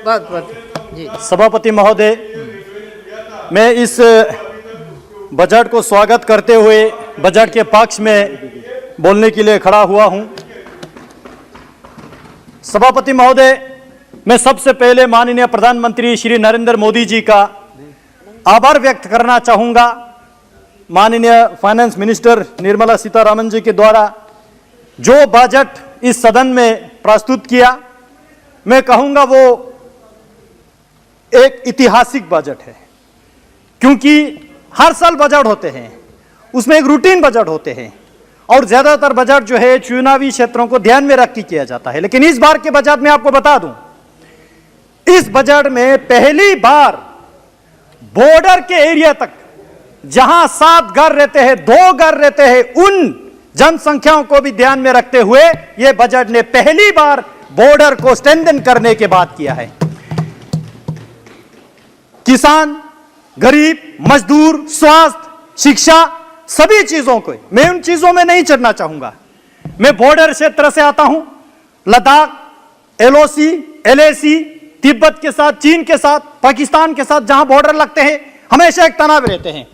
सभापति महोदय, मैं इस बजट को स्वागत करते हुए बजट के पक्ष में बोलने के लिए खड़ा हुआ हूं। सभापति महोदय, मैं सबसे पहले माननीय प्रधानमंत्री श्री नरेंद्र मोदी जी का आभार व्यक्त करना चाहूंगा। माननीय फाइनेंस मिनिस्टर निर्मला सीतारमण जी के द्वारा जो बजट इस सदन में प्रस्तुत किया, मैं कहूंगा वो एक ऐतिहासिक बजट है, क्योंकि हर साल बजट होते हैं, उसमें एक रूटीन बजट होते हैं और ज्यादातर बजट जो है चुनावी क्षेत्रों को ध्यान में रख के किया जाता है। लेकिन इस बार के बजट में आपको बता दूं, इस बजट में पहली बार बॉर्डर के एरिया तक जहां 7 घर रहते हैं, 2 घर रहते हैं, उन जनसंख्याओं को भी ध्यान में रखते हुए यह बजट ने पहली बार बॉर्डर को स्ट्रेंथन करने के बाद किया है। किसान, गरीब, मजदूर, स्वास्थ्य, शिक्षा, सभी चीजों को, मैं उन चीजों में नहीं चढ़ना चाहूंगा। मैं बॉर्डर क्षेत्र से आता हूं, लद्दाख, एलओसी, एलएसी, तिब्बत के साथ, चीन के साथ, पाकिस्तान के साथ जहां बॉर्डर लगते हैं, हमेशा एक तनाव रहते हैं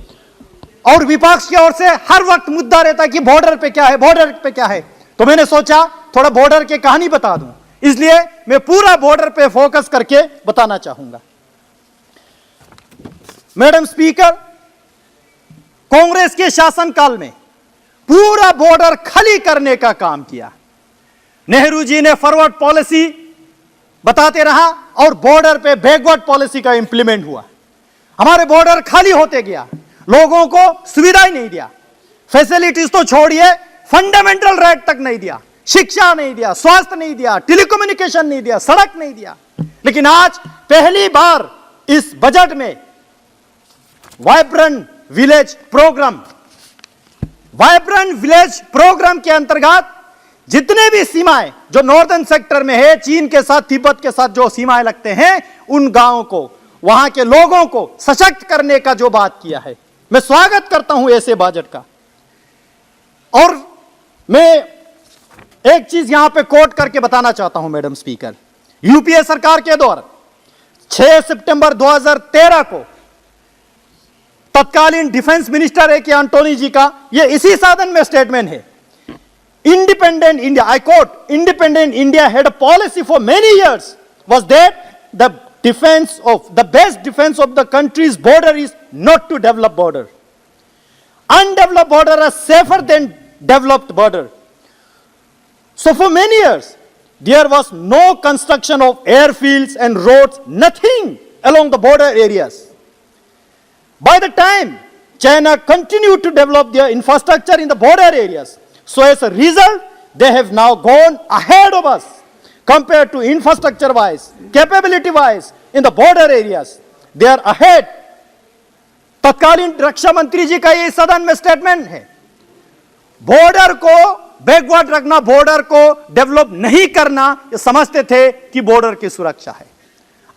और विपक्ष की ओर से हर वक्त मुद्दा रहता है कि बॉर्डर पे क्या है, बॉर्डर पे क्या है। तो मैंने सोचा थोड़ा बॉर्डर की कहानी बता दूं, इसलिए मैं पूरा बॉर्डर पे फोकस करके बताना चाहूंगा। मैडम स्पीकर, कांग्रेस के शासनकाल में पूरा बॉर्डर खाली करने का काम किया। नेहरू जी ने फॉरवर्ड पॉलिसी बताते रहा और बॉर्डर पे बैकवर्ड पॉलिसी का इंप्लीमेंट हुआ। हमारे बॉर्डर खाली होते गया, लोगों को सुविधा ही नहीं दिया, फैसिलिटीज तो छोड़िए, फंडामेंटल राइट तक नहीं दिया, शिक्षा नहीं दिया, स्वास्थ्य नहीं दिया, टेलीकम्युनिकेशन नहीं दिया, सड़क नहीं दिया। लेकिन आज पहली बार इस बजट में वाइब्रेंट विलेज प्रोग्राम के अंतर्गत जितने भी सीमाएं जो नॉर्दर्न सेक्टर में है, चीन के साथ, तिब्बत के साथ जो सीमाएं लगते हैं, उन गांवों को, वहां के लोगों को सशक्त करने का जो बात किया है, मैं स्वागत करता हूं ऐसे बजट का। और मैं एक चीज यहां पे कोट करके बताना चाहता हूं मैडम स्पीकर, यूपीए सरकार के दौर 6 सितंबर 2013 को तत्कालीन डिफेंस मिनिस्टर है कि एंटोनी जी का ये इसी साधन में स्टेटमेंट है, independent India, I quote, independent India had a policy for many years was that the defense of the best defense of the country's border is not to develop border. Undeveloped border are safer than developed border. So for many years there was no construction of airfields and roads, nothing along the border areas. By the time China continued to develop their infrastructure in the border areas, so as a result they have now gone ahead of us compared to infrastructure wise, capability wise in the border areas, they are ahead. तत्कालीन रक्षा मंत्री जी का ये सदन में statement है, border को backward रखना, border को डेवलप नहीं करना, ये समझते थे कि बॉर्डर की सुरक्षा है।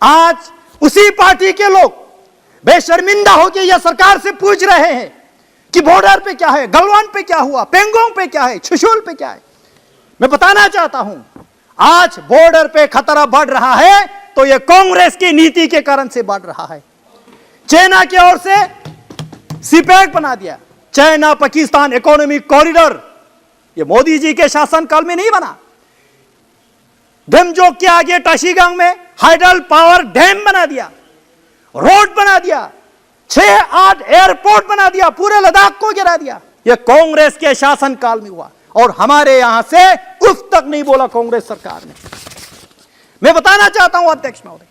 आज उसी पार्टी के लोग बेशर्मिंदा होकर यह सरकार से पूछ रहे हैं कि बॉर्डर पे क्या है, गलवान पे क्या हुआ, पेंगोंग पे क्या है, छुशुल पे क्या है। मैं बताना चाहता हूं, आज बॉर्डर पे खतरा बढ़ रहा है तो यह कांग्रेस की नीति के कारण से बढ़ रहा है। चाइना की ओर से सीपैक बना दिया, चाइना पाकिस्तान इकोनॉमिक कॉरिडोर, यह मोदी जी के शासनकाल में नहीं बना। डेमजोक के आगे टाशीगंग में हाइडल पावर डैम बना दिया, रोड बना दिया, 6-8 एयरपोर्ट बना दिया, पूरे लद्दाख को गिरा दिया। यह कांग्रेस के शासनकाल में हुआ और हमारे यहां से उफ तक नहीं बोला कांग्रेस सरकार ने। मैं बताना चाहता हूं अध्यक्ष महोदय,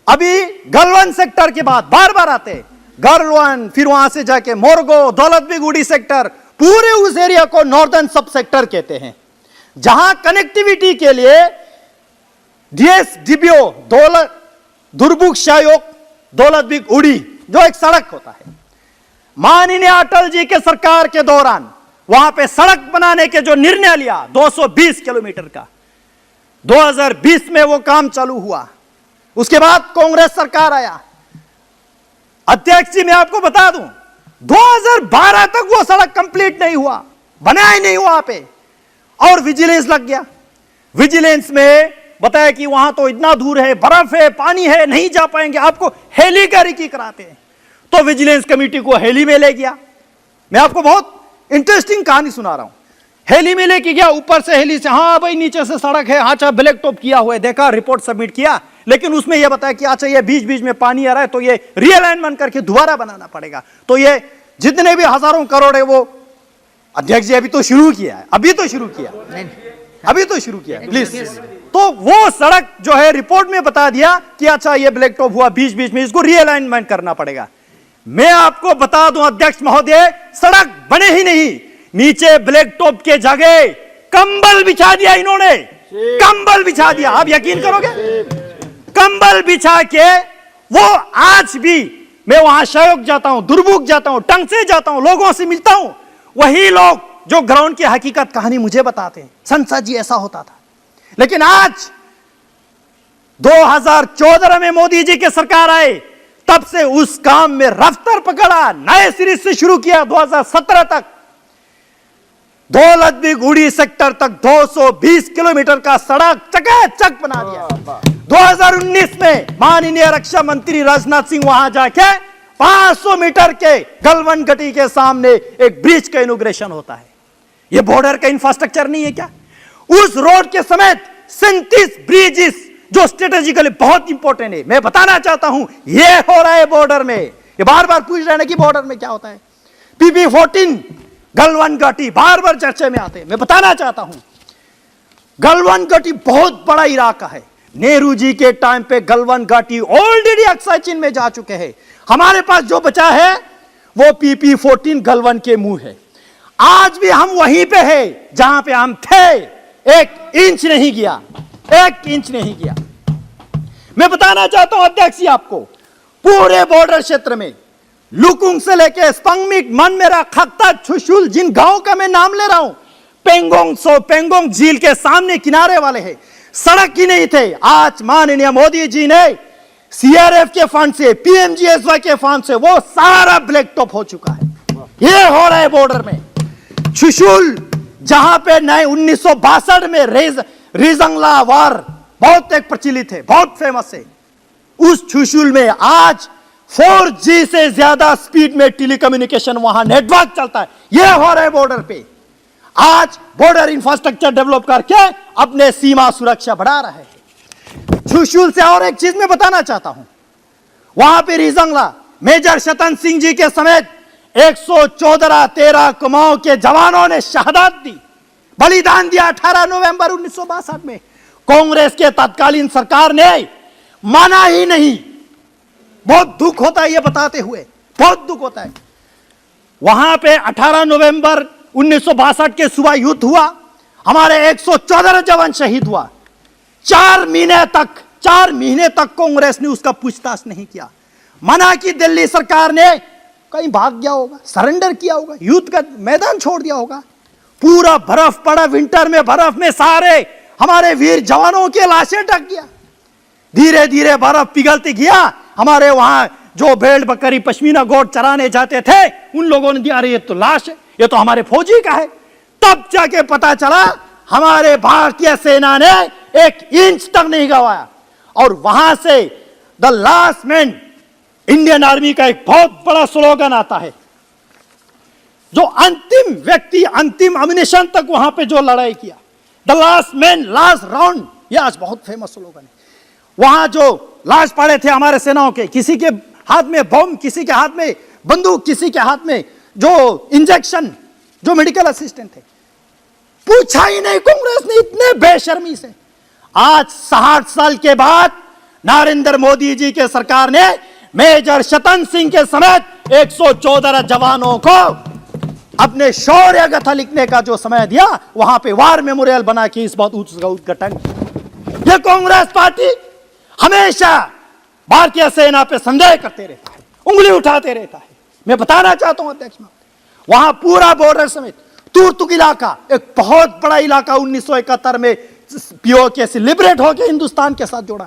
अभी गलवान सेक्टर के बाद बार बार आते, गलवान, फिर वहां से जाके मोरगो, दौलतबेग सेक्टर, पूरे उस एरिया को नॉर्दर्न सब सेक्टर कहते हैं, जहां कनेक्टिविटी के लिए डीएसडीबीओ, दुर्बुक शायोग, दौलतबेग उड़ी, जो एक सड़क होता है, माननीय अटल जी के सरकार के दौरान वहां पे सड़क बनाने के जो निर्णय लिया 220 किलोमीटर का, 2020 में वो काम चालू हुआ। उसके बाद कांग्रेस सरकार आया। अध्यक्ष जी, मैं आपको बता दूं, 2012 तक वो सड़क कंप्लीट नहीं हुआ, बना ही नहीं हुआ पे, और विजिलेंस लग गया। विजिलेंस में बताया कि वहां तो इतना दूर है, बर्फ है, पानी है, नहीं जा पाएंगे, आपको हेली की कराते हैं। तो विजिलेंस कमेटी को हेली में ले गया। मैं आपको बहुत इंटरेस्टिंग कहानी सुना रहा हूं। हेली में लेके गया, ऊपर से हेली से, हाँ भाई नीचे से सड़क है, हाँ अच्छा ब्लैक टॉप किया हुआ है, देखा, रिपोर्ट सबमिट किया, लेकिन उसमें यह बताया कि अच्छा ये बीच बीच में पानी आ रहा है तो ये रीअलाइनमेंट करके दोबारा बनाना पड़ेगा। तो ये जितने भी हजारों करोड़ है वो अध्यक्ष जी अभी तो शुरू किया है, अभी तो शुरू किया, अभी तो शुरू किया प्लीज। तो वो सड़क जो है रिपोर्ट में बता दिया कि अच्छा ये ब्लैक टॉप हुआ, बीच बीच में इसको रीअलाइनमेंट करना पड़ेगा। मैं आपको बता दूं अध्यक्ष महोदय, सड़क बने ही नहीं, नीचे ब्लैक टॉप के जगह कंबल बिछा दिया इन्होंने, कंबल बिछा दिया। आप यकीन करोगे, कंबल बिछा के वो आज भी, मैं वहां शयोक जाता हूं, दुर्बुक जाता हूं, टंग से जाता हूं, लोगों से मिलता हूं, वही लोग जो ग्राउंड की हकीकत कहानी मुझे बताते हैं, संसद जी ऐसा होता था। लेकिन आज 2014 में मोदी जी की सरकार आए, तब से उस काम में रफ्तार पकड़ा, नए सिरे से शुरू किया। 2017 तक दौलतबीगुड़ी सेक्टर तक 220 किलोमीटर का सड़क चकाचक बना दिया। 2019 में माननीय रक्षा मंत्री राजनाथ सिंह वहां जाके 500 मीटर के गलवन घाटी के सामने एक ब्रिज का इनॉग्रेशन होता है। यह बॉर्डर का इंफ्रास्ट्रक्चर नहीं है क्या? उस रोड के समेत 37 ब्रिजेस जो स्ट्रेटेजिकली बहुत इंपॉर्टेंट है। मैं बताना चाहता हूं यह हो रहा है बॉर्डर में। ये बार बार पूछ रहे हैं कि बॉर्डर में क्या होता है। PP-14 गलवन घाटी बार बार चर्चा में आते हैं। मैं बताना चाहता हूं गलवन घाटी बहुत बड़ा इलाका है। नेहरू जी के टाइम पे गलवन घाटी ऑलरेडी अक्साई चीन में जा चुके हैं। हमारे पास जो बचा है वो PP-14 गलवन के मुंह है। आज भी हम वहीं पे हैं जहां पे हम थे। 1 इंच नहीं गया, 1 इंच नहीं गया। मैं बताना चाहता हूं अध्यक्ष जी आपको, पूरे बॉर्डर क्षेत्र में लुकुंग से लेके स्पंगमिक, मनमेरा, खक्ता, छुशुल, जिन गांव का मैं नाम ले रहा हूं, पेंगोंग झील के सामने किनारे वाले हैं, सड़क ही नहीं थे। आज माननीय मोदी जी ने CRF के फंड से, PMGSY के फंड से वो सारा ब्लैक टॉप हो चुका है। ये हो रहा है बॉर्डर में। छुशुल जहां पे 1962 में रिजंगला वार बहुत एक प्रचलित है, बहुत फेमस है। उस छुशुल में आज 4G से ज्यादा स्पीड में टेलीकम्युनिकेशन वहां नेटवर्क चलता है। यह हो रहा है बॉर्डर पे। आज बॉर्डर इंफ्रास्ट्रक्चर डेवलप करके अपने सीमा सुरक्षा बढ़ा रहे हैं। छुशुल से और एक चीज मैं बताना चाहता हूं, वहां पे रिजंगला मेजर शतन सिंह जी के समेत 114 कुमाऊं के जवानों ने शहादत दी, बलिदान दिया 18 नवंबर 1962 में। कांग्रेस के तत्कालीन सरकार ने माना ही नहीं। बहुत दुख होता है ये बताते हुए, बहुत दुख होता है। वहां पे 18 नवंबर 1962 के सुबह युद्ध हुआ, हमारे 114 जवान शहीद हुआ। 4 महीने तक कांग्रेस ने उसका पूछताछ नहीं किया। मना की दिल्ली सरकार ने, कहीं भाग गया होगा, सरेंडर किया होगा, युद्ध का मैदान छोड़ दिया होगा। पूरा बर्फ पड़ा, विंटर में बर्फ में सारे हमारे वीर जवानों के लाशें ढक गया। धीरे धीरे बर्फ पिघलती गया। हमारे वहां जो भेड़ बकरी पश्मीना गोट चराने जाते थे उन लोगों ने दिया, अरे ये तो लाश है, ये तो हमारे फौजी का है। तब जाके पता चला हमारे भारतीय सेना ने 1 इंच तक नहीं गवाया। और वहां से the last man, Indian army का एक बहुत बड़ा स्लोगन आता है, जो अंतिम व्यक्ति अंतिम अम्युनिशन तक वहां पे जो लड़ाई किया, the last man last round, ये आज बहुत फेमस स्लोगन है। वहां जो लाश पड़े थे हमारे सेनाओं के, किसी के हाथ में बम, किसी के हाथ में बंदूक, किसी के हाथ में जो इंजेक्शन, जो मेडिकल असिस्टेंट थे, पूछा ही नहीं कांग्रेस ने इतने बेशर्मी से। आज 60 साल के बाद नरेंद्र मोदी जी के सरकार ने मेजर शतन सिंह के समेत 114 जवानों को अपने शौर्य गाथा लिखने का जो समय दिया, वहां पे वार मेमोरियल बना के इस बात उसका उद्घाटन। ये कांग्रेस पार्टी हमेशा भारतीय सेना पे संदेह करते रहता है, उंगली उठाते रहता है। मैं बताना चाहता हूं अध्यक्ष, वहां पूरा बॉर्डर समेत तुर्तुक इलाका, एक बहुत बड़ा इलाका 1971 में POK से लिबरेट होकर हिंदुस्तान के साथ जोड़ा।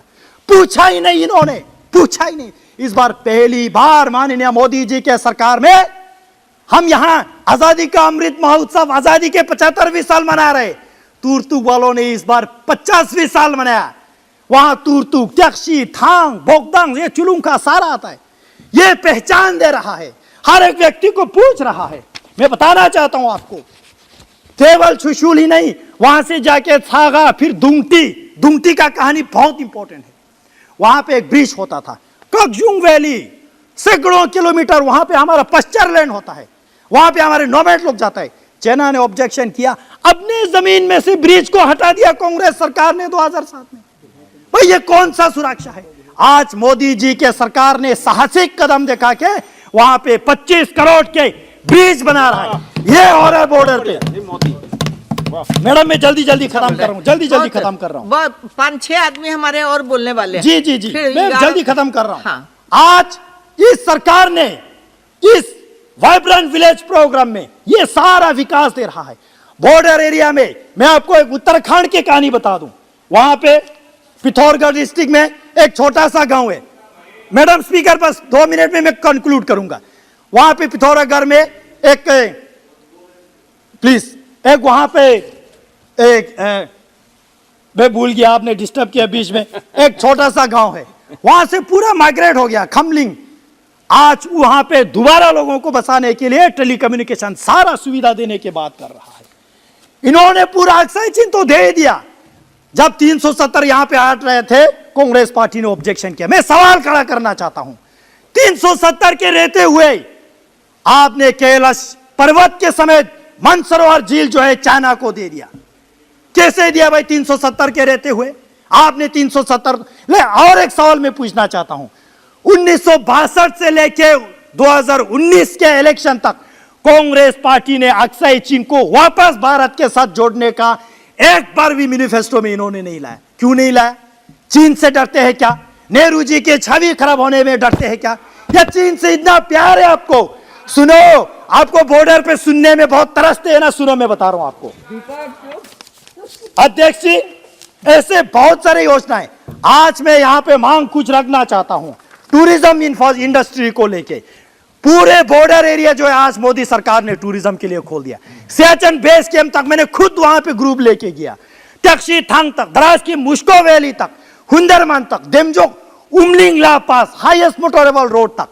पूछा ही नहीं इन्होंने, पूछा ही नहीं। इस बार पहली बार माननीय मोदी जी के सरकार में हम यहां आजादी का अमृत महोत्सव, आजादी के 75वें साल मना रहे। तुर्तुक वालों ने इस बार 50वें साल मनाया। वहां तुरतुक, त्यक्षी, थांग, बोगदांग, ये चुलुंका सारा आता है। ये पहचान दे रहा है, हर एक व्यक्ति को पूछ रहा है। मैं बताना चाहता हूं आपको, केवल चुशूल ही नहीं, वहां से जाके छागा, फिर दुंगटी का कहानी बहुत इंपॉर्टेंट है। वहां पे एक ब्रिज होता था, ककजुंग वैली, सैकड़ों किलोमीटर वहां पे हमारा पश्चर लैंड होता है, वहां पे हमारे नोमैड लोग जाता है। चाइना ने ऑब्जेक्शन किया, अपनी जमीन में से ब्रिज को हटा दिया कांग्रेस सरकार ने 2007 में। भाई ये कौन सा सुरक्षा है? आज मोदी जी के सरकार ने साहसिक कदम दिखा के वहां पे 25 करोड़ के ब्रिज बना रहा है। ये हो रहा है बॉर्डर पे। मैडम मैं जल्दी खत्म कर रहा हूँ, जल्दी खत्म कर रहा हूँ। 5-6 आदमी हमारे और बोलने वाले हैं। जी मैं जल्दी खत्म कर रहा हूँ। हाँ। आज इस सरकार ने इस वाइब्रेंट विलेज प्रोग्राम में ये सारा विकास दे रहा है। बॉर्डर एरिया में मैं आपको एक उत्तराखंड की कहानी बता दूं, वहां पे पिथौरागढ़ डिस्ट्रिक्ट में एक छोटा सा गांव है। मैडम स्पीकर, बस 2 मिनट में मैं कंक्लूड करूंगा। वहां पे पिथौरागढ़ में एक वहां पे एक मैं भूल गया, आपने डिस्टर्ब किया बीच में। एक छोटा सा गांव है, वहां से पूरा माइग्रेट हो गया खमलिंग। आज वहां पे दोबारा लोगों को बसाने के लिए टेलीकम्युनिकेशन सारा सुविधा देने की बात कर रहा है। इन्होंने पूरा अक्सर चिन्ह तो दे दिया। जब 370 यहां पे हट रहे थे, कांग्रेस पार्टी ने ऑब्जेक्शन किया। मैं सवाल खड़ा करना चाहता हूं, 370 के रहते हुए आपने कैलाश पर्वत के समेत मानसरोवर झील जो है चाइना को दे दिया। कैसे दिया भाई? 370 के रहते हुए आपने 370। और एक सवाल मैं पूछना चाहता हूं, 1962 से लेके 2019 के इलेक्शन तक कांग्रेस पार्टी ने अक्साई चीन को वापस भारत के साथ जोड़ने का एक बार भी मैनिफेस्टो में इन्होंने नहीं लाया। क्यों नहीं लाया? चीन से डरते हैं क्या? नेहरू जी के छवि खराब होने में डरते हैं क्या? या चीन से इतना प्यार है आपको? सुनो, आपको बॉर्डर पे सुनने में बहुत तरसते हैं ना, सुनो मैं बता रहा हूं आपको। अध्यक्ष जी, ऐसे बहुत सारे योजनाएं। आज मैं यहां पे मांग कुछ रखना चाहता हूं, टूरिज्म इंडस्ट्री को लेके। पूरे बॉर्डर एरिया जो है आज मोदी सरकार ने टूरिज्म के लिए खोल दिया। सियाचिन बेस कैंप तक मैंने खुद वहां पे ग्रुप लेके गया, टैक्सी थांग तक, द्रास की मुश्को वैली तक, हुंदरमान तक, डेमजोक, उमलिंग ला पास, हाईएस्ट मोटरेबल रोड तक।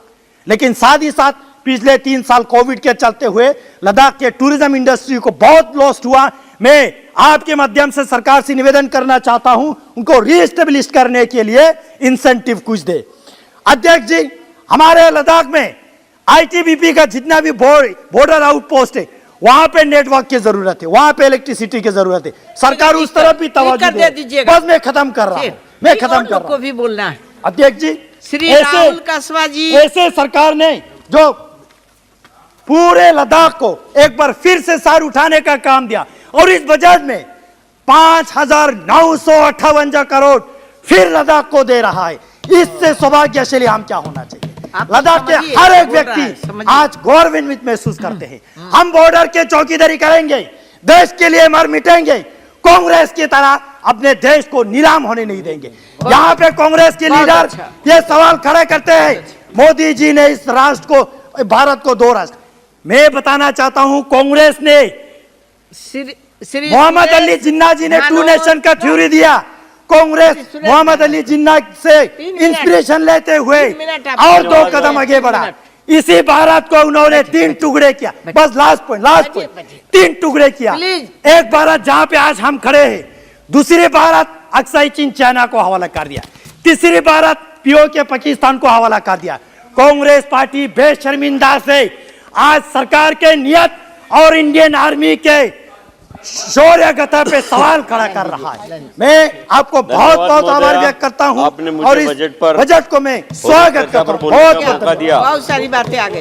लेकिन साथ ही साथ पिछले 3 साल कोविड के चलते हुए लद्दाख के टूरिज्म इंडस्ट्री को बहुत लॉस हुआ। मैं आपके माध्यम से सरकार से निवेदन करना चाहता हूं, उनको रीएस्टेब्लिश करने के लिए इंसेंटिव कुछ दे। अध्यक्ष जी, हमारे लद्दाख में आईटीबीपी का जितना भी बॉर्डर आउटपोस्ट है, वहां पे नेटवर्क की जरूरत है, वहां पे इलेक्ट्रिसिटी की जरूरत है। सरकार उस तरफ भी तवज्जो दे। बस मैं खत्म कर रहा हूं, मैं खत्म कर रहा हूं। को भी बोलना है। अध्यक्ष जी, श्री राहुल कसवा जी, ऐसे सरकार ने जो पूरे लद्दाख को एक बार फिर से सार उठाने का काम दिया, और इस बजट में 5,958 करोड़ फिर लद्दाख को दे रहा है। इससे सौभाग्यशाली हम क्या होना चाहिए? लद्दाख के हर एक व्यक्ति आज गौरवान्वित महसूस करते हैं। हम बॉर्डर के चौकीदारी करेंगे, देश के लिए मर मिटेंगे, कांग्रेस की तरह अपने देश को नीलाम होने नहीं देंगे। यहाँ पे कांग्रेस के लीडर ये सवाल खड़े करते हैं, मोदी जी ने इस राष्ट्र को, भारत को 2 राष्ट्र। मैं बताना चाहता हूं, कांग्रेस ने मोहम्मद अली जिन्ना जी ने 2 नेशन का थ्योरी दिया। कांग्रेस मोहम्मद अली जिन्ना से इंस्पिरेशन लेते हुए और 2 कदम आगे बढ़ा। इसी भारत को उन्होंने 3 टुकड़े किया। बस लास्ट पॉइंट 3 टुकड़े किया। एक भारत जहां पे आज हम खड़े हैं, दूसरी भारत अक्साई चीन चाइना को हवाला कर दिया, तीसरी भारत पीओके पाकिस्तान को हवाला कर दिया। कांग्रेस पार्टी बेशर्मिंदा से आज सरकार के नियत और इंडियन आर्मी के शौर्य गाथा पे सवाल खड़ा कर रहा है। मैं आपको बहुत बहुत आभार व्यक्त करता हूं, और इस बजट को मैं स्वागत करता हूं। बहुत सारी बातें आ गई।